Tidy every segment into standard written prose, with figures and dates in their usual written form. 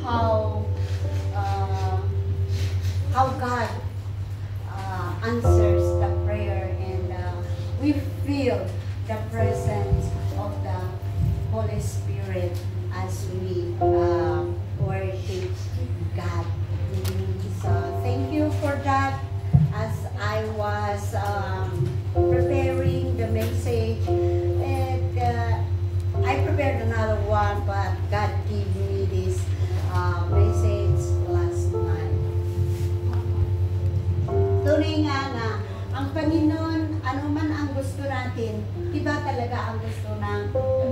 how God answers the prayer, and we feel the presence of the Holy Spirit as we worship God. So thank you for that. As I was preparing the message, and I prepared another one, but God gave me this message last night. Tunay nga na ang Panginoon, ano man ang gusto natin, iba talaga ang gusto ng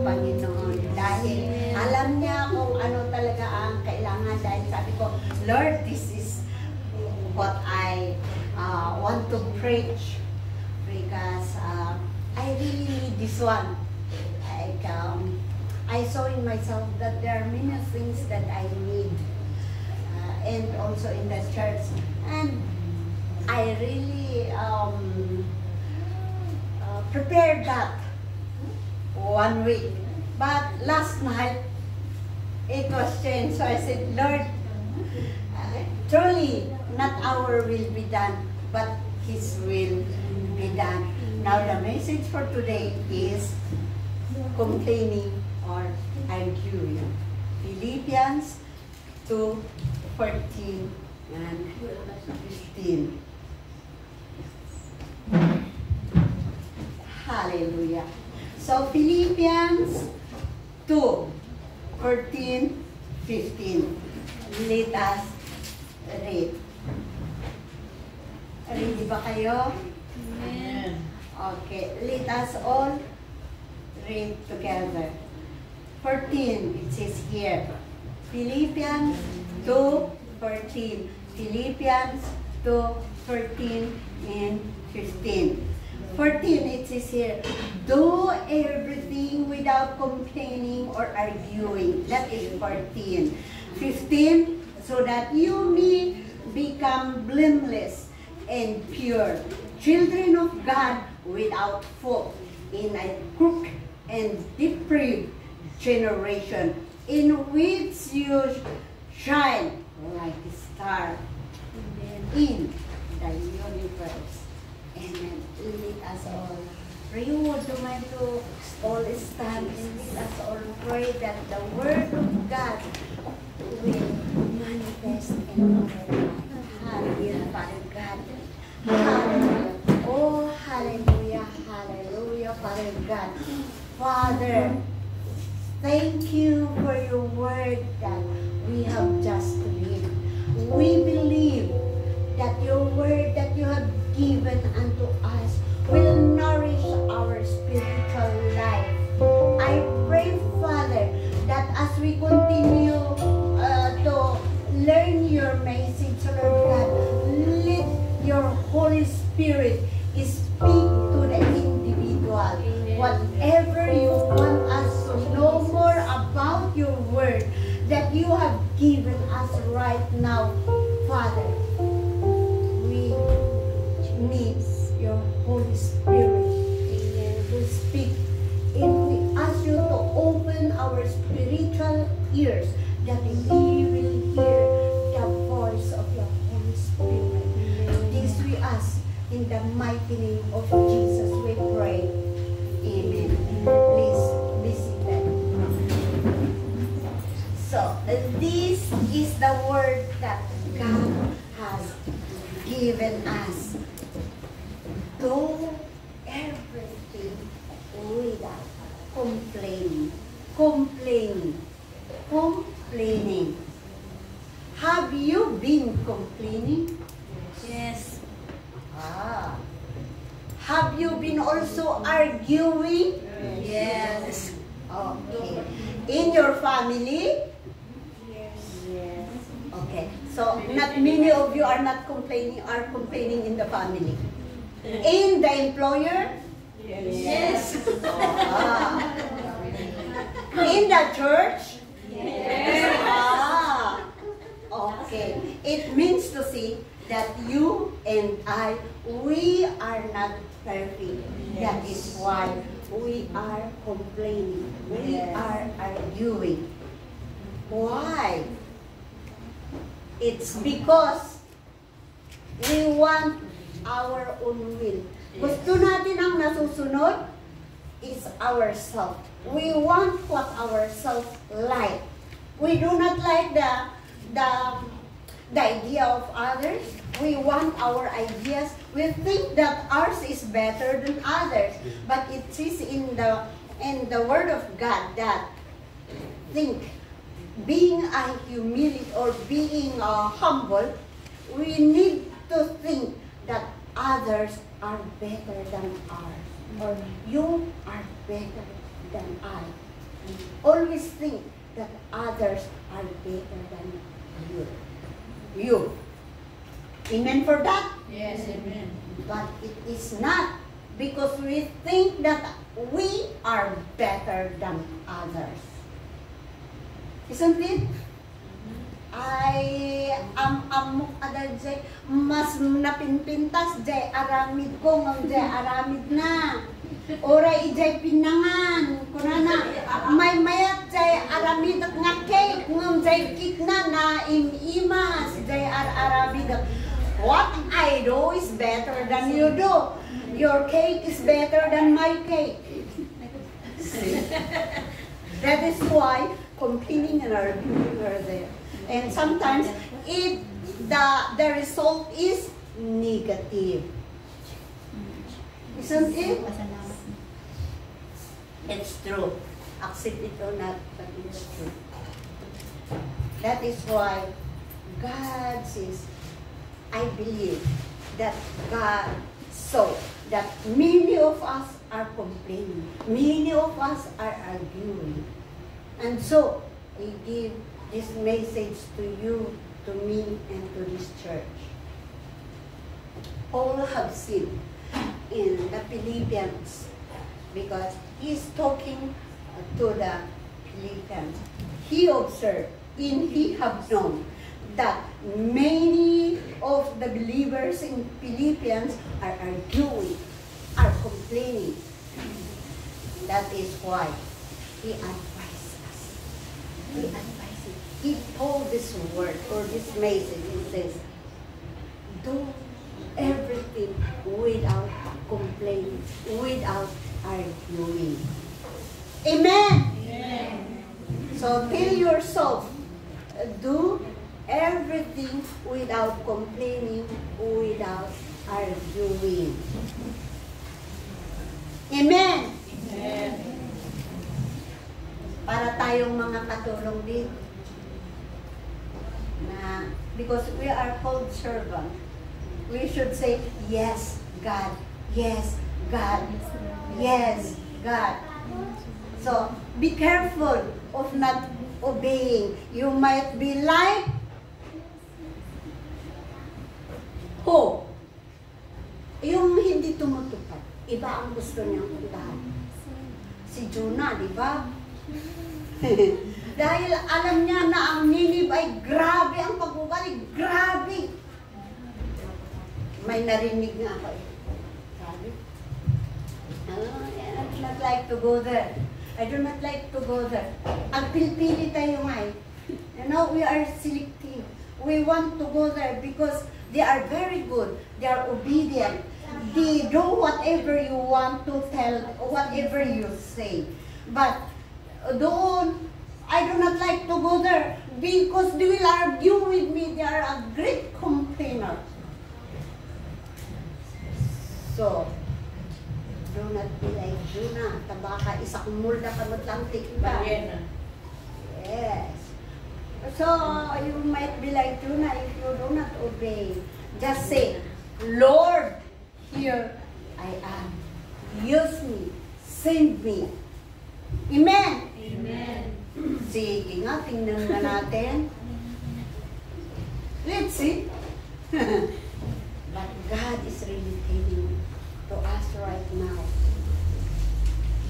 Panginoon. Dahil alam niya kung ano talaga ang kailangan. Dahil sabi ko, Lord, this is what I want to preach, because I really need this one. Like, I saw in myself that there are many things that I need, and also in the church, and I really prepared that 1 week, but last night it was changed. So I said, Lord, truly not our will be done, but His will be done. Now the message for today is complaining or arguing. Philippians 2:14 and 15. Hallelujah. So Philippians 2:14, 15. Let us read. Ready ba kayo? Amen. Okay, let us all read together. 14, it says here. Philippians 2:14. Philippians 2:14 and 15. 14, it says here, do everything without complaining or arguing. That is 14. 15, so that you may become blameless and pure, children of God without fault, in a crooked and depraved generation, in which you shine like a star in the universe. Amen. Let us all pray. Would you mind to all stand and let us all pray that the Word of God will manifest in our life. Hallelujah, Father God. Hallelujah. Oh, hallelujah, hallelujah, Father God. Father, thank you for your word that we have just read. We believe that your word that you have given unto us will nourish our spiritual life. I pray, Father, that as we continue to learn your message, Lord God, let your Holy Spirit speak to the individual. Whatever you want us to know more about your word that you have given us right now, Father, we need your Holy Spirit to speak. And we ask you to open our spiritual ears that we will hear the voice of your Holy Spirit. This we ask in the mighty name of Jesus we pray. Amen. Please be seated. So, this is the word that God has given us. Do everything without complaining. Complaining. Have you been complaining? Yes. Have you been also arguing? Yes. Okay. In your family? Yes. Yes. Okay. So, not many of you are not complaining, are complaining in the family. In the employer? Yes. In the church? Yes. Okay. It means to say that you and I, we are not perfect. That is why we are complaining. We are arguing. Why? It's because we want our own will. Gusto natin ang nasusunod is ourselves. We want what ourselves like. We do not like the idea of others. We want our ideas. We think that ours is better than others. But it is in the Word of God that being a humility or being humble, we need to think that others are better than ours, or you are better than I. Always think that others are better than you. Amen for that? Yes, amen. But it is not, because we think that we are better than others. Isn't it? Ay amok adal jay mas napinpintas jay aramid ko ngam jay aramid na ora ijay pinangan kunana may mayat jay aramid nga cake ngam jay cake na imas jay aramid. What I do is better than you do. Your cake is better than my cake. That is why complaining and arguing are there. And sometimes the result is negative. Isn't it? It's true. Accept it or not, but it's true. That is why God says, I believe that God saw that many of us are complaining. Many of us are arguing. And so, I give this message to you, to me, and to this church. All have seen in the Philippians, because he's talking to the Philippians. He observed, and he have known that many of the believers in Philippians are arguing, are complaining. That is why he advised us. He advised. He told this word or this message. He says, do everything without complaining, without arguing. Amen? Amen. So tell yourself, do everything without complaining, without arguing. Amen? Amen. Para tayong mga katulong dito. Because we are called servant, we should say, yes, God, yes, God, yes, God. So, be careful of not obeying. You might be like, who? Yung hindi tumutupad. Iba ang gusto niyang puntahan. Si Jonah, di ba? Dahil alam niya na ang Nineveh ay grabe ang pag-ugali, grabe. May narinig nga ako eh. Grabe. I do not like to go there. I do not like to go there. Ang pilpili tayo nga eh. You know, we are selective. We want to go there because they are very good. They are obedient. They do whatever you want to tell, whatever you say. But doon, I do not like to go there because they will argue with me. They are a great complainer. So, do not be like Jonah. Tabaka, isang mulda kamot lang tikba. Yes. So, you might be like Jonah if you do not obey. Just say, Lord, here I am. Use me. Send me. Amen? Amen. Sige nga, tingnan na natin. Let's see. But God is really telling to us right now.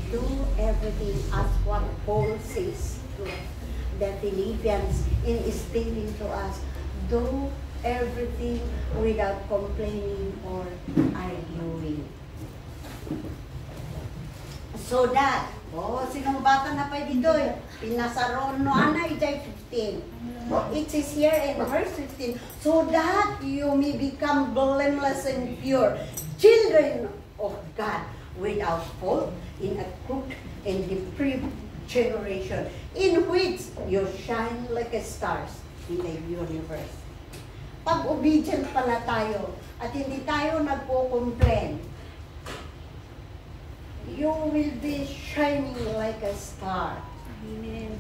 Do everything as what Paul says to the Philippians and is telling to us. Do everything without complaining or arguing. So that, sinong bata na pa dito eh? Pinasaron no ana, Isaiah 15. It is here in verse 15. So that you may become blameless and pure, children of God, without fault, in a crooked and depraved generation, in which you shine like a stars in the universe. Pag obedient pala tayo, at hindi tayo nagpo-complain, you will be shining like a star. Amen.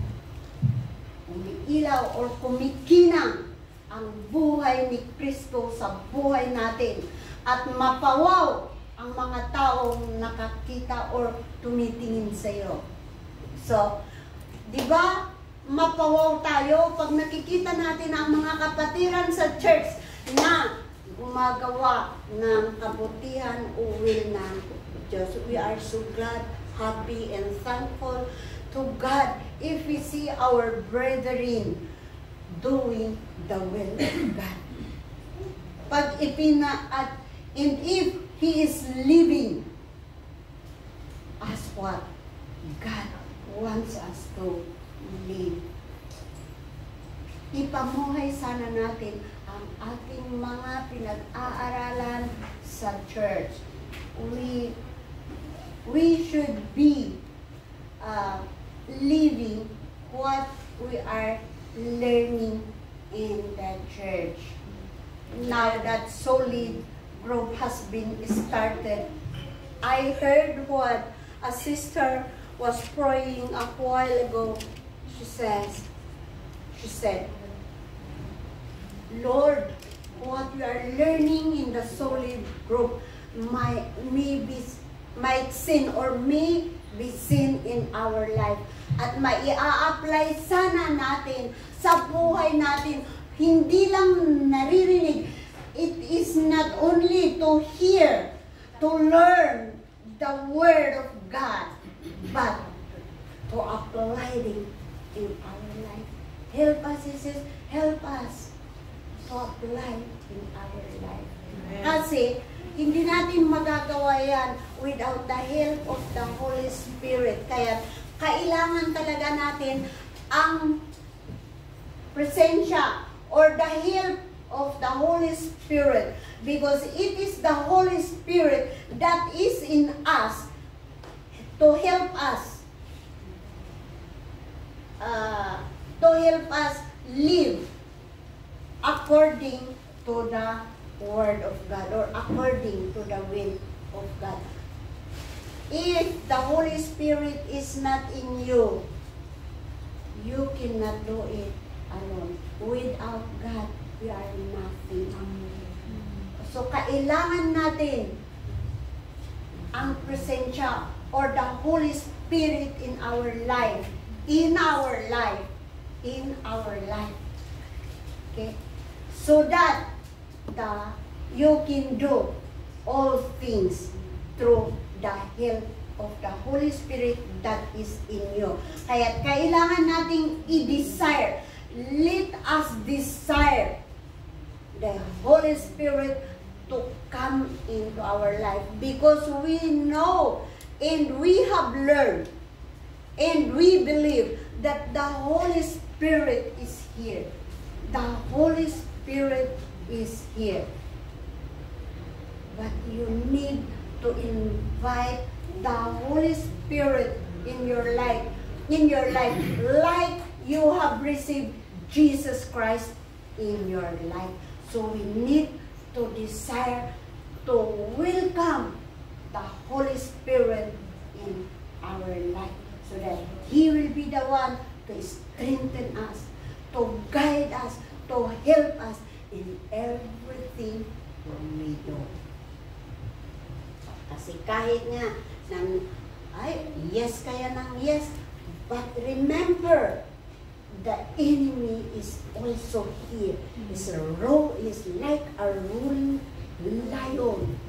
Umiilaw or kumikinang ang buhay ni Kristo sa buhay natin at mapawaw ang mga taong nakakita or tumitingin sa iyo. So, di ba, mapawaw tayo pag nakikita natin ang mga kapatiran sa church na gumagawa ng kabutihan o will ng Diyos. We are so glad, happy, and thankful to God if we see our brethren doing the will of God. Pag and if He is living as what God wants us to live. Ipamuhay sana natin ang ating mga pinag-aaralan sa church. We should be living what we are learning in the church. Now that solid group has been started, I heard what a sister was praying a while ago. She said, Lord, what we are learning in the solid group might sin or may be sin in our life. At mai-a-apply sana natin sa buhay natin. Hindi lang naririnig. It is not only to hear, to learn the Word of God, but to apply it in our life. Help us, Jesus. Help us to apply in our life. Kasi, hindi natin magagawa yan without the help of the Holy Spirit. Kaya, kailangan talaga natin ang presensya or the help of the Holy Spirit, because it is the Holy Spirit that is in us to help us live according to the Word of God or according to the will of God. If the Holy Spirit is not in you, you cannot do it alone. Without God, we are nothing. So, kailangan natin ang presensya or the Holy Spirit in our life. Okay? So that you can do all things through the help of the Holy Spirit that is in you. Kaya kailangan nating i-desire. Let us desire the Holy Spirit to come into our life, because we know and we have learned and we believe that the Holy Spirit is here. The Holy Spirit is here. But you need to invite the Holy Spirit in your life, like you have received Jesus Christ in your life. So we need to desire to welcome the Holy Spirit in our life, so that He will be the one to strengthen us, to guide us, to help us in everything we do. Kasi kahit nga yes kaya ng yes, but remember, the enemy is also here. Is like a roaring lion,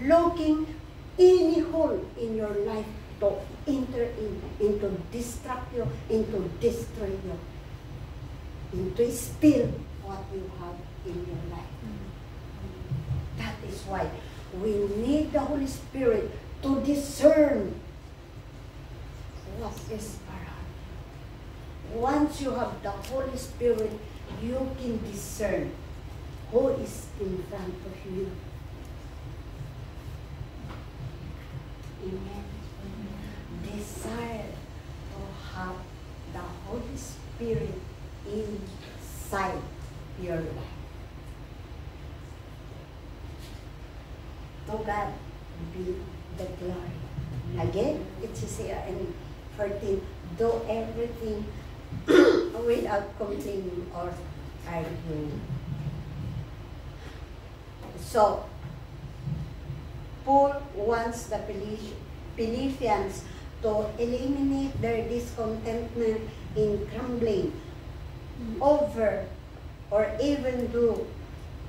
looking any hole in your life to enter into distract you, into destroy you, into steal what you have in your life. That is why we need the Holy Spirit to discern what is around. Once you have the Holy Spirit, you can discern who is in front of you. Amen. Desire to have the Holy Spirit inside your life. To God be the glory. Again, it says here in 14, do everything without complaining or arguing. So, Paul wants the Philippians to eliminate their discontentment in grumbling over or even do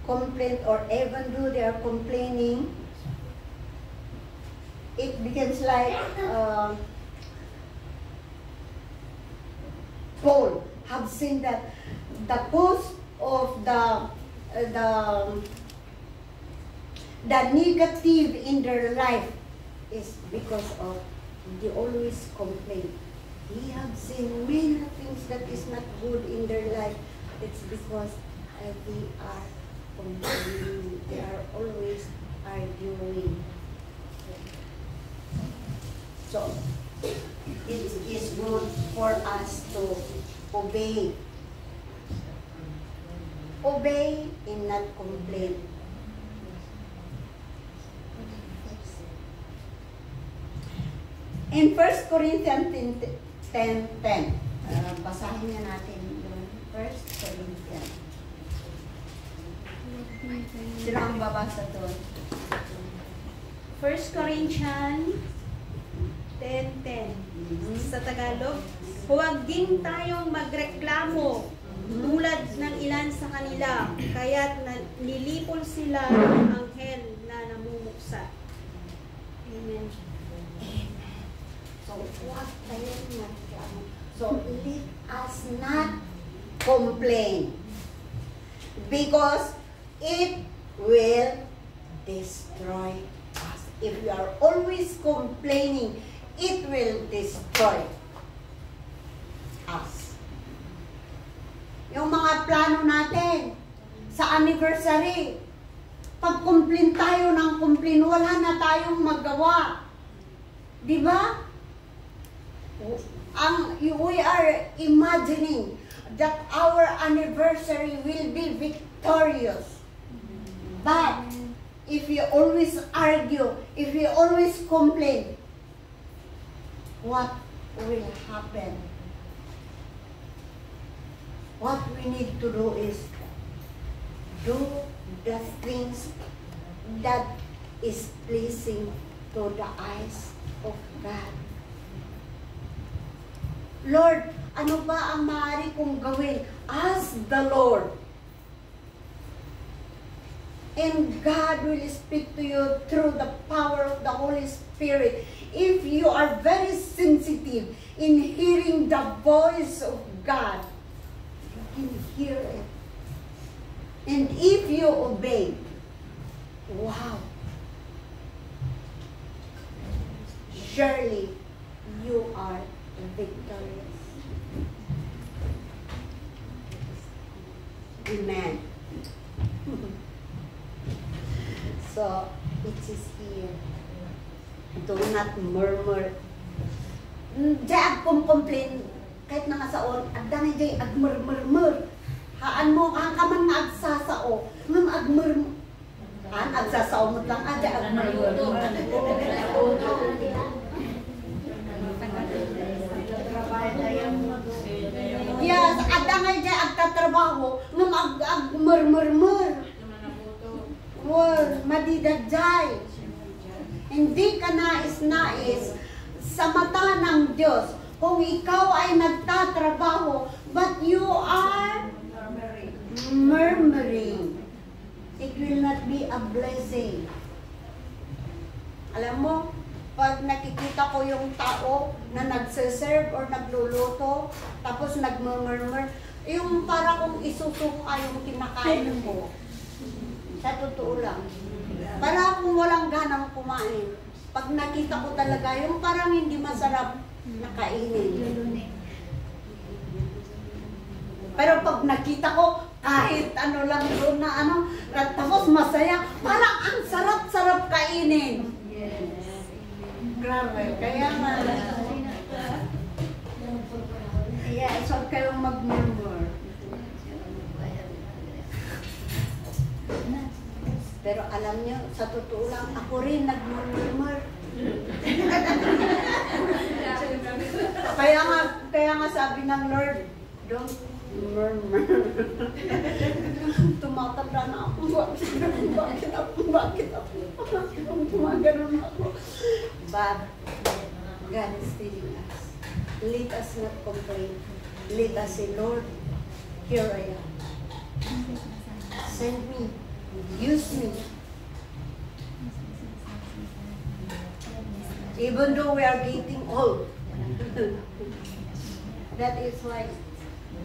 complaint or even do they are complaining. It becomes like Paul have seen that the cause of the negative in their life is because of they always complain. He have seen many things that is not good in their life. It's because they are complaining. They are always arguing. So, it is good for us to obey. Obey and not complain. In 1 Corinthians 10:10, basahin na natin yung 1 Corinthians. Sino ang babasa doon? 1 Corinthians 10:10. Sa Tagalog, huwag din tayong magreklamo tulad ng ilan sa kanila, kaya't nilipol sila ng anghel na namumuksa. Amen. So, huwag tayong magreklamo. So, let us not complain. Because it will destroy us. If we are always complaining, it will destroy us. Yung mga plano natin sa anniversary, pag complain tayo ng complain, wala na tayong magawa. Di ba? We are imagining that our anniversary will be victorious. But if we always argue, if we always complain, what will happen? What we need to do is do the things that is pleasing to the eyes of God. Lord, ano ba ang maaari kong gawin? Ask the Lord. And God will speak to you through the power of the Holy Spirit. If you are very sensitive in hearing the voice of God, you can hear it. And if you obey, wow, surely you are victorious. Amen. So, it is here. Do not murmur. Diyan complain kahit na nga saon, agdangay jay agmurmurmur. Haan mo, ang kaman nga agsasao, ngam agmurmur. Haan, agsasao mo lang, adya agmurmur. Yes, agdangay jay agtatrabaho, ngam agmurmurmur. Word, madidadjay. Hindi ka nais-nais sa mata ng Diyos kung ikaw ay nagtatrabaho but you are murmuring. It will not be a blessing. Alam mo, pag nakikita ko yung tao na nagsiserve or nagluluto tapos nagmurmur, yung para kung isusuka yung kinakain mo. Sa totoo lang. Para kung walang ganang kumain. Pag nakita ko talaga, yung parang hindi masarap, nakainin. Pero pag nakita ko, kahit ano lang doon na ano, tapos masaya, parang ang sarap-sarap kainin. Grabe, kaya nga. Yeah, so kayong mag-murmur. Pero alam niyo, sa totoo lang, ako rin nag-murmur. Kaya nga sabi ng Lord, don't murmur. Tumatanda na ako. Bakit ako? Gumaganon ako. But God is telling us, let us not complain. Let us say, Lord, here I am. Send me. Use me. Even though we are getting old. That is why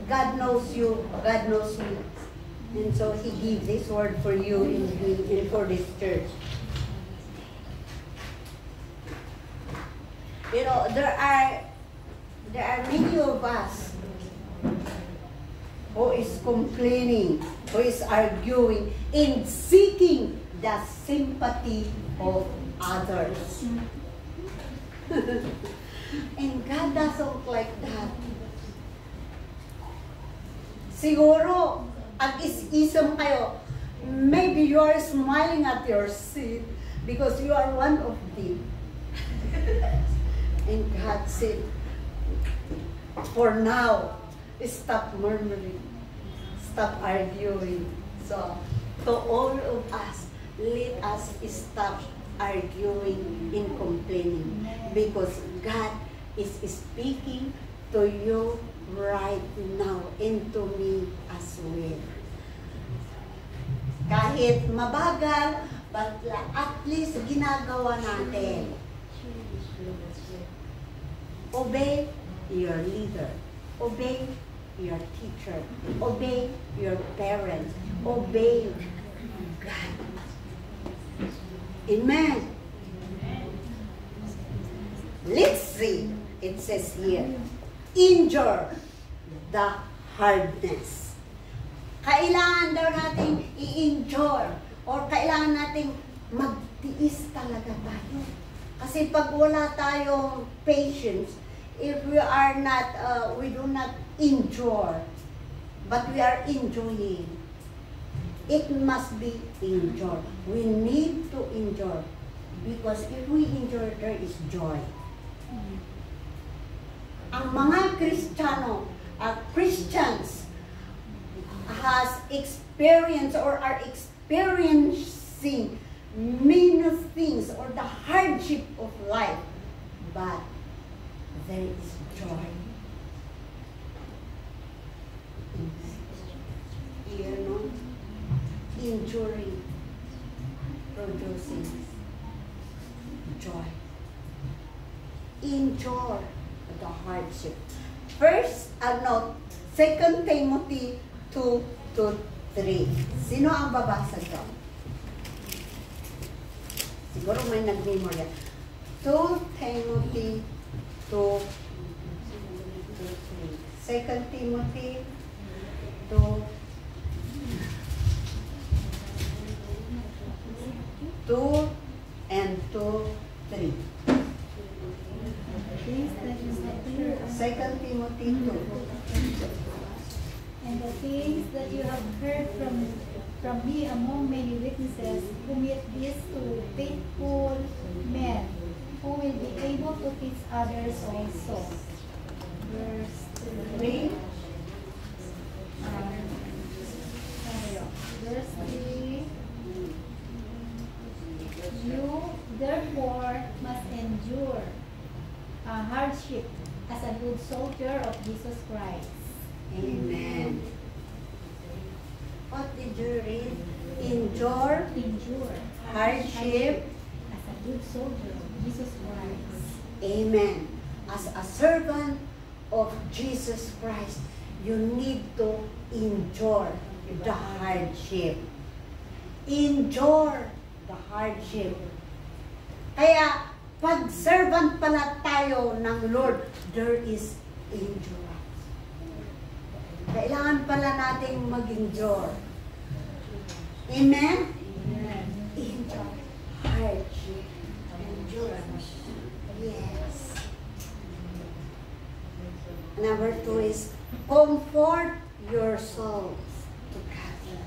God knows you, God knows me. And so He gives this word for you and for this church. You know, there are many of us who is complaining, who is arguing, in seeking the sympathy of others. And God doesn't like that. Siguro, ang is-ism kayo, maybe you are smiling at your seat because you are one of them. And God said, for now, stop murmuring, stop arguing. So, to all of us, let us stop arguing and complaining because God is speaking to you right now and to me as well. Kahit mabagal, but at least ginagawa natin. Obey your leader. Obey your teacher. Obey your parents. Obey God. Amen. Let's see. It says here, endure the hardness. Kailangan daw natin i-endure or kailangan natin magtiis talaga tayo. Kasi pag wala tayong patience, if we are not, we do not endure, but we are enjoying, it must be endured. We need to endure because if we endure, there is joy. Ang mga Kristiyano, Christians has experienced or are experiencing many things or the hardship of life, but there is joy. You know, enduring producing joy. Endure the hardship. First, 2 Timothy 2:3. Sino ang babasa ito? Siguro may nag-memorya. 2 Timothy 2:3. 2 Timothy 2:2 and 2:3. 2 Timothy 2. And the things that you have heard from me among many witnesses, commit this to faithful men who will be able to teach others also. Verse 3. Verse 3. You therefore must endure a hardship as a good soldier of Jesus Christ. Amen. What did you read? Endure hardship as a good soldier of Jesus Christ. Amen. As a servant of Jesus Christ, you need to endure the hardship. Endure the hardship. Kaya, pag servant pala tayo ng Lord, there is endurance. Kailangan pala nating mag-endure. Amen? Endure. Hardship. Endurance. Yes. Number 2 is comfort your souls together.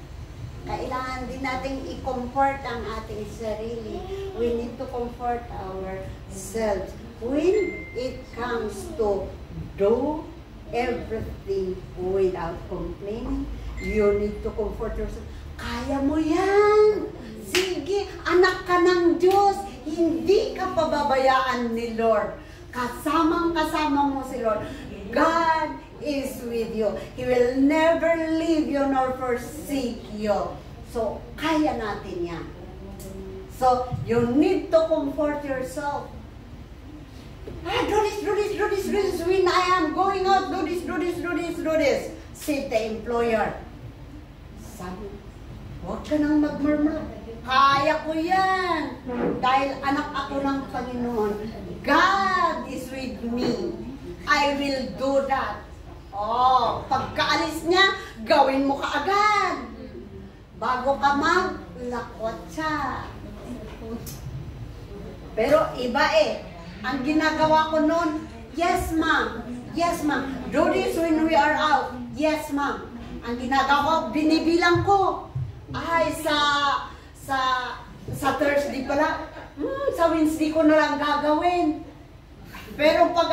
Kailangan din nating i-comfort ang ating sarili. We need to comfort ourselves. When it comes to do everything without complaining, you need to comfort yourself. Kaya mo yan! Sige, anak ka ng Diyos. Hindi ka pababayaan ni Lord. Kasamang-kasama mo si Lord. God is with you. He will never leave you nor forsake you. So, kaya natin yan. So, you need to comfort yourself. Do this. When I am going out, do this. Said the employer. Sabi, huwag ka nang magmurmur. Kaya ko yan. Dahil anak ako ng Panginoon. God is with me. I will do that. Oh, pagkaalis niya, gawin mo kaagad. Bago ka maglakot siya. Pero iba eh. Ang ginagawa ko noon, yes ma'am. Yes ma'am. Do this when we are out. Yes ma'am. Ang ginagawa ko, binibilang ko. Ay, sa Thursday pala, sa Wednesday ko na lang gagawin. Pero pag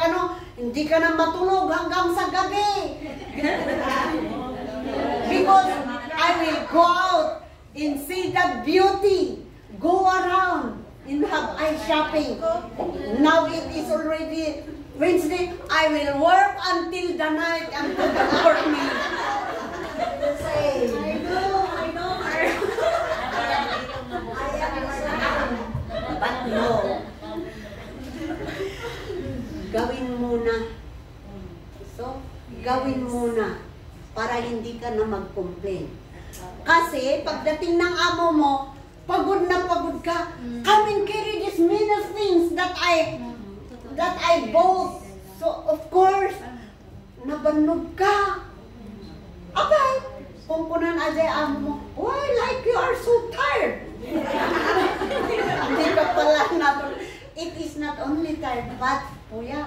hindi ka na matulog hanggang sa gabi. Because I will go out and see the beauty. Go around and have eye shopping. Now it is already Wednesday. I will work until the night, until the morning. Say, I know. But no. Gawin muna. So, gawin muna para hindi ka na mag-complain. Kasi, pagdating ng amo mo, pagod na pagod ka. Come and carry these many things that I bought. So, of course, nabanog ka. Okay. Kung kunan ajay amo mo, why like you are so tired? Hindi ka pala natulog. It is not only tired, but puya.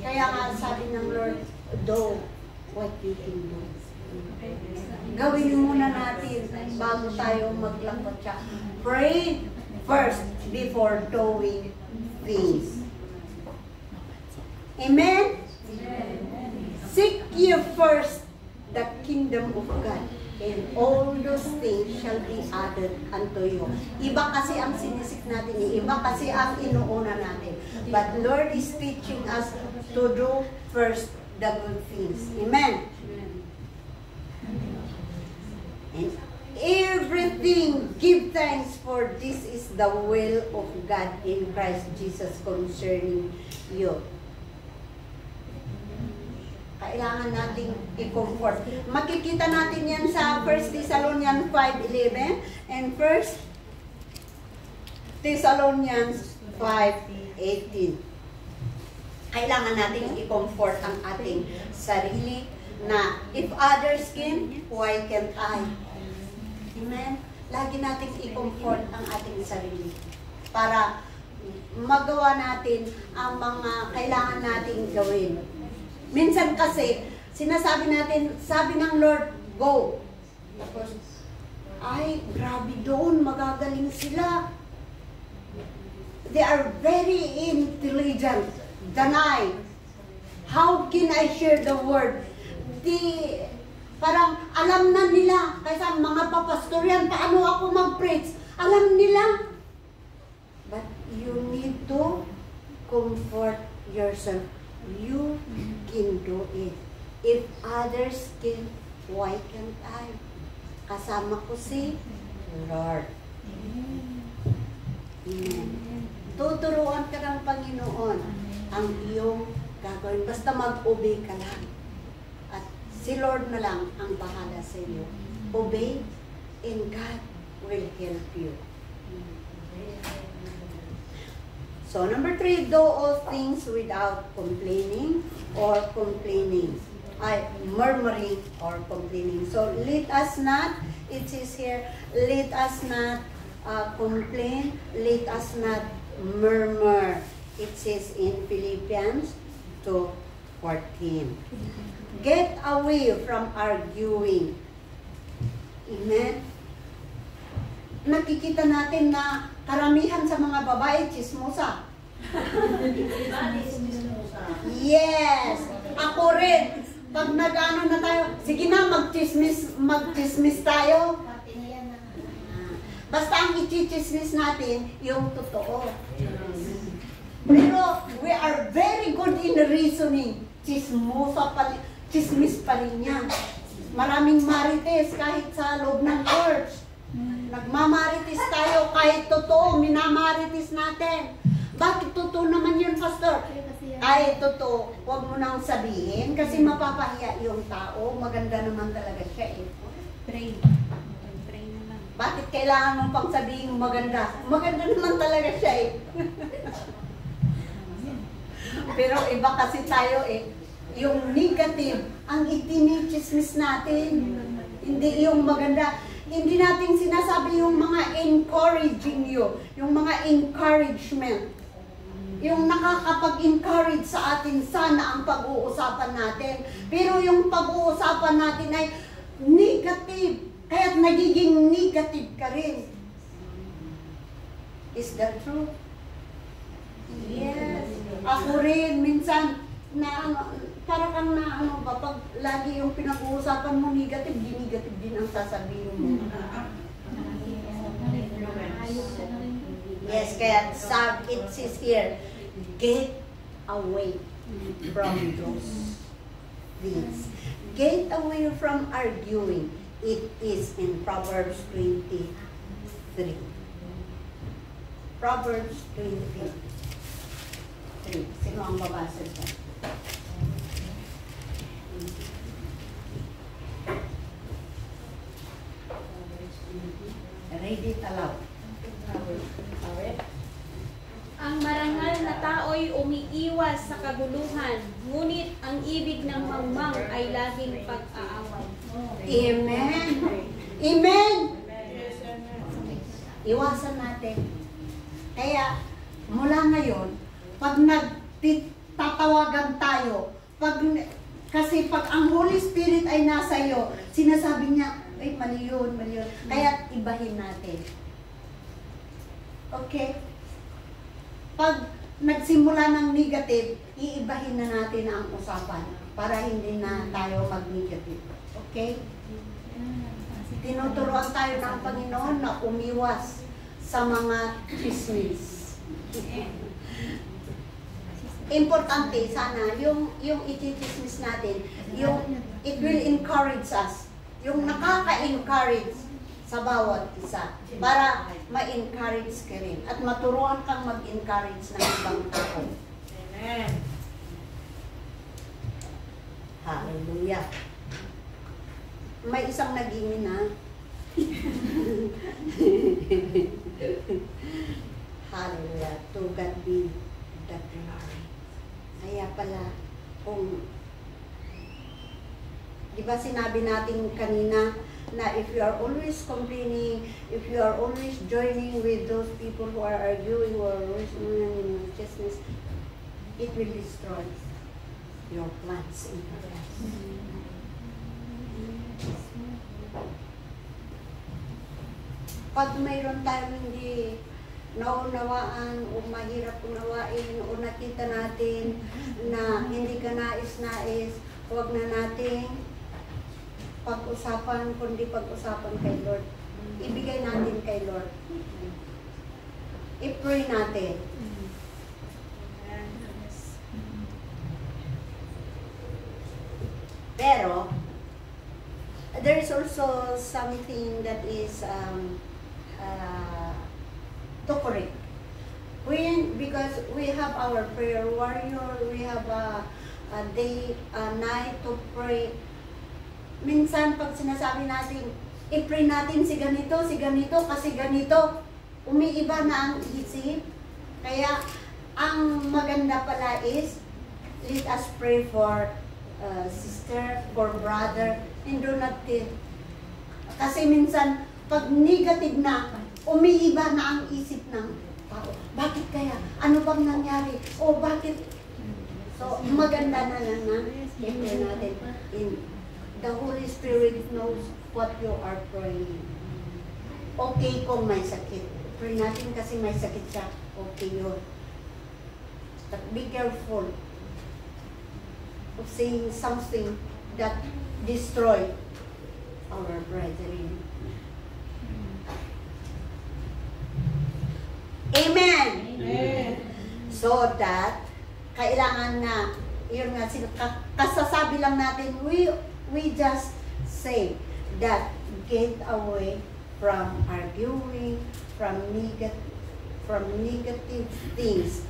Kaya nga sabi ng Lord, do what you can do. Gawin muna natin bago tayo maglakot siya. Pray first before doing things. Amen? Seek ye first the kingdom of God, and all those things shall be added unto you. Iba kasi ang sinisik natin, iba kasi ang inuuna natin. But Lord is teaching us to do first the good things. Amen? And everything, give thanks, for this is the will of God in Christ Jesus concerning you. Kailangan nating i-comfort. Makikita natin yan sa 1 Thessalonians 5:11 and 1 Thessalonians 5:18. Kailangan nating i-comfort ang ating sarili na if others can, why can't I? Amen? Lagi nating i-comfort ang ating sarili para magawa natin ang mga kailangan nating gawin. Minsan kasi, sinasabi natin, sabi ng Lord, go. Tapos, ay, grabe doon, magagaling sila. They are very intelligent than I. How can I share the word? Parang alam na nila, kaysa mga papastoryan, paano ako mag-preach? Alam nila. But you need to comfort yourself. You can do it. If others can, why can't I? Kasama ko si Lord. Amen. Tuturuan ka ng Panginoon ang iyong gagawin. Basta mag-obey ka lang. At si Lord na lang ang bahala sa iyo. obey, and God will help you. So number 3, do all things without complaining or complaining. Murmuring or complaining. So let us not, it says here, let us not complain, let us not murmur. It says in Philippians 2:14. Get away from arguing. Amen? Nakikita natin na karamihan sa mga babae, chismosa. Yes! Ako rin. Pag nag-ano na tayo, sige na, mag-chismis tayo. Basta ang i-chismis natin, yung totoo. Pero we are very good in reasoning. Chismis pa rin yan. Maraming marites kahit sa loob ng church. Nagmamarites tayo kahit totoo, minamarites natin. Bakit totoo naman yun, Pastor? Ay, totoo. Huwag mo nang sabihin kasi mapapahiya yung tao. Maganda naman talaga siya eh. Pray. Pray na lang. Bakit kailangan mong pang sabihin maganda? Maganda naman talaga siya eh. Pero iba kasi tayo eh. Yung negative, ang itinichismis natin. Hindi yung maganda. Hindi natin sinasabi yung mga encouraging you. Yung mga encouragement. Yung nakakapag-encourage sa atin, sana ang pag-uusapan natin. Pero yung pag-uusapan natin ay negative. Kaya't nagiging negative ka rin. Is that true? Yes. Ako rin, minsan, para kang pag lagi yung pinag-uusapan mo negative, di-negative din ang sasabihin mo. Yes, kaya it says here, get away from those things. Get away from arguing. It is in Proverbs 23. Proverbs 23. Sino ang babasa dyan? Read it aloud. Ang marangal na tao'y umiiwas sa kaguluhan, ngunit ang ibig ng mangmang ay laging pag-aaway. Amen. Amen. Iwasan natin. Kaya, mula ngayon, pag nagtatawagan tayo, kasi pag ang Holy Spirit ay nasa iyo, sinasabi niya, ay, mali yun, mali yun. Kaya, ibahin natin. Okay? Pag nagsimula ng negative, iibahin na natin ang usapan para hindi na tayo mag-negative. Okay? Tinuturuan tayo ng Panginoon na umiwas sa mga chismis. Importante sana yung i-chismis natin, it will encourage us. Yung nakaka-encourage sa bawat isa para ma-encourage ka rin at maturuan kang mag-encourage ng ibang tao. Amen. Hallelujah. May isang nagingin. Hallelujah. To God be the glory. Kaya pala, kung di ba sinabi natin kanina, na if you are always complaining, if you are always joining with those people who are arguing or always in righteousness, it will destroy your plans in the past. Pag mayroon tayong hindi naunawaan o mahirap unawain o nakita natin na hindi ka nais-nais, huwag na nating pag-usapan, kundi pag-usapan kay Lord. Ibigay natin kay Lord. I-pray natin. Pero, there is also something that is to correct. Because we have our prayer warrior, we have a day, a night to pray. Minsan, pag sinasabi natin, i-pray natin si ganito, kasi ganito. Umiiba na ang isip. Kaya, ang maganda pala is, let us pray for sister, for brother, and do not think. Kasi minsan, pag negative na, umiiba na ang isip ng tao. Bakit kaya? Ano bang nangyari? O bakit? So, maganda na lang na i-pray natin. The Holy Spirit knows what you are praying. Okay kung may sakit. Pray natin kasi may sakit siya. Okay yun. But be careful of saying something that destroy our brethren. Amen! Amen. So that, kailangan na, yun nga, kasasabi lang natin, we just say that get away from arguing, from negative things,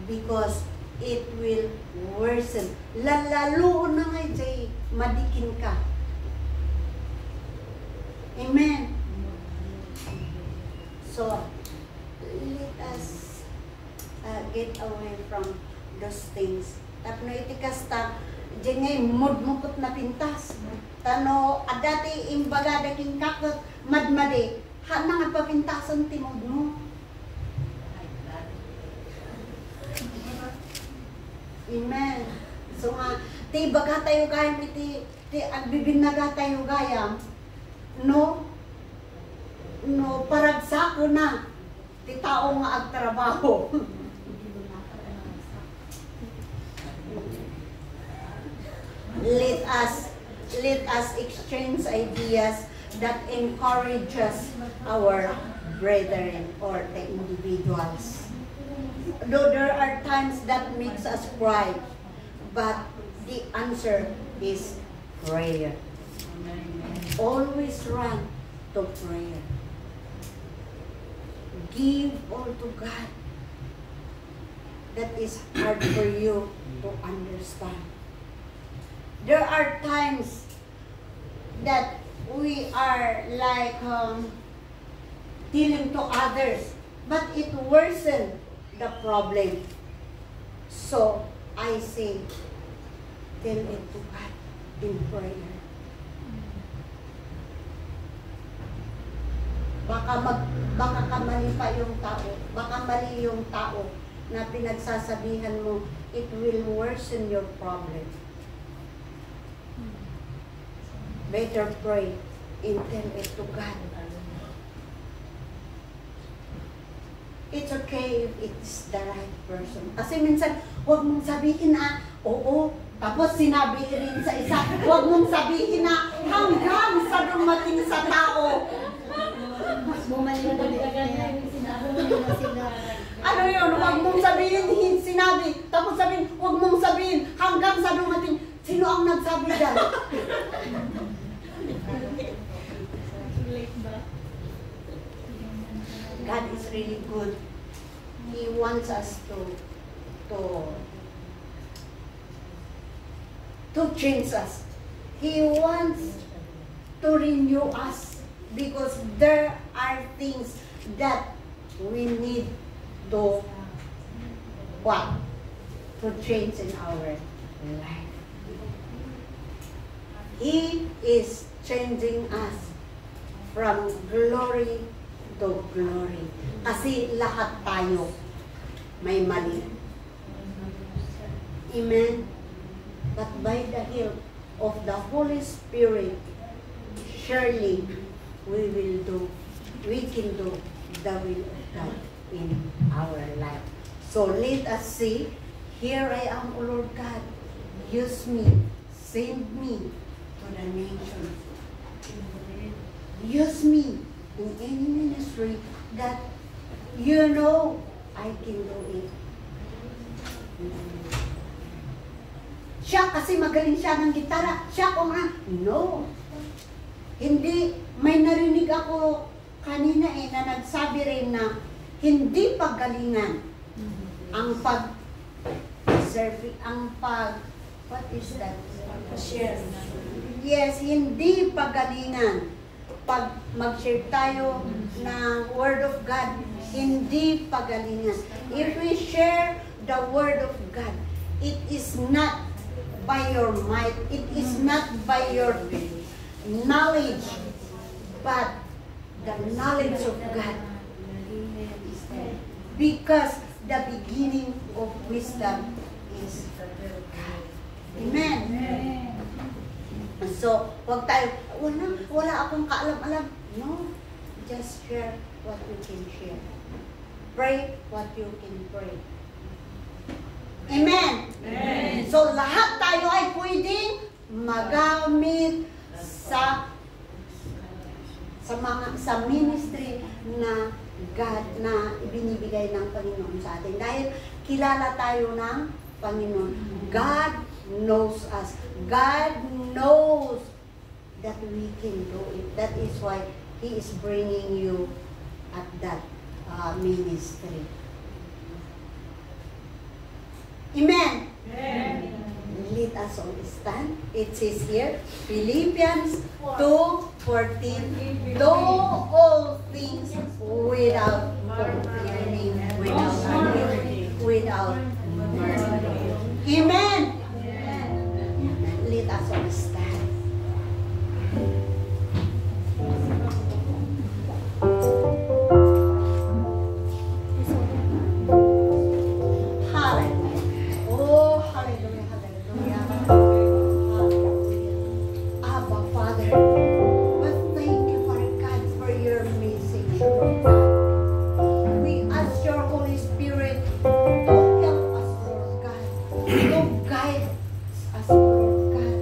because it will worsen. Lalalo na nga, Jay, madikin ka. Amen. So, let us get away from those things. Tapno itikas ta, dyan ngay mudmukot na pintas. Tano, dati imbaga daking kakot, madmade, na nga papintasan timod mo. Amen. So nga, ti baga tayo gayam, ti agbibinaga tayo gayam, no, paragsako na, ti tao nga agtrabaho. Let us exchange ideas that encourages our brethren or the individuals. Though there are times that makes us cry, but the answer is prayer. Always run to prayer. Give all to God. That is hard for you to understand. There are times that we are like dealing to others, but it worsens the problem. So, I say, tell it to God in prayer. Baka kamali pa yung tao, baka mali yung tao na pinagsasabihan mo, it will worsen your problem. Better pray and tell it to God. It's okay if it's the right person. Kasi minsan, huwag mong sabihin oo. Tapos sinabi rin sa isa, huwag mong sabihin hanggang sa dumating sa tao. Bumalik ulit. Ano yun? Huwag mong sabihin, sinabi. Tapos sabihin, huwag mong sabihin hanggang sa dumating. Sino ang nagsabi dyan? God is really good. He wants us to change us. He wants to renew us because there are things that we need to change in our life. He is changing us from glory to glory. Kasi lahat tayo may mali. Amen? But by the help of the Holy Spirit, surely we can do the will of God in our life. So let us say, here I am, O Lord God. Use me. Send me to the nations. Use me in any ministry that you know I can do it. Siya kasi magaling siya ng gitara. Siya kung no. Hindi, may narinig ako kanina na nagsabi rin na hindi paggalingan ang what is that? Share. Yes, hindi pagalingan pag mag-share tayo ng Word of God, hindi pagalingan. If we share the Word of God, it is not by your might, it is not by your knowledge, but the knowledge of God. Because the beginning of wisdom is God. Amen. So, wag tayo, wala akong kaalam-alam. No, just share what you can share. Pray what you can pray. Amen. Amen. So, lahat tayo ay pwedeng magamit sa ministry na God na ibinibigay ng Panginoon sa atin. Dahil kilala tayo ng Panginoon. God knows us. God knows that we can do it. That is why He is bringing you at that ministry. Amen. Amen. Let us all stand. It says here, Philippians 2:14. Do all things without complaining, without arguing, without murmuring. Amen. Let us all stand. Hallelujah. Oh, hallelujah, hallelujah. Hallelujah. Abba, Father, we thank you, Father God, for your message, Lord God. We ask your Holy Spirit to help us, Lord God, to guide us, Lord God.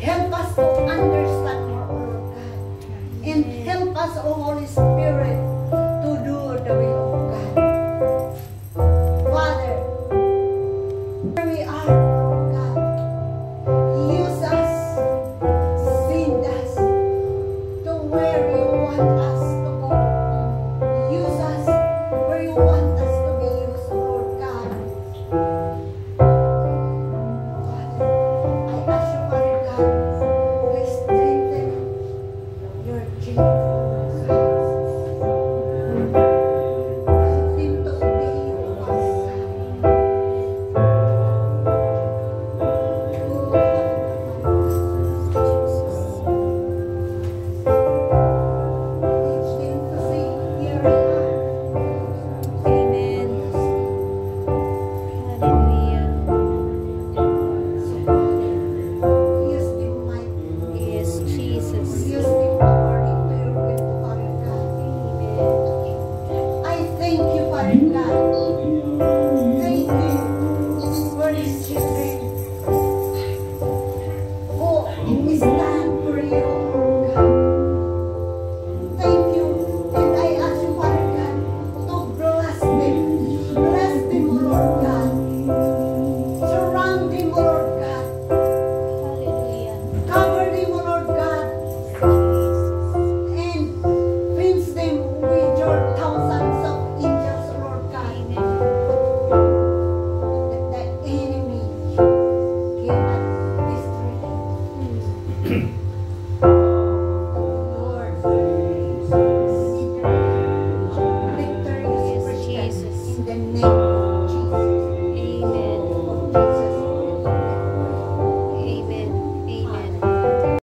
Help us to understand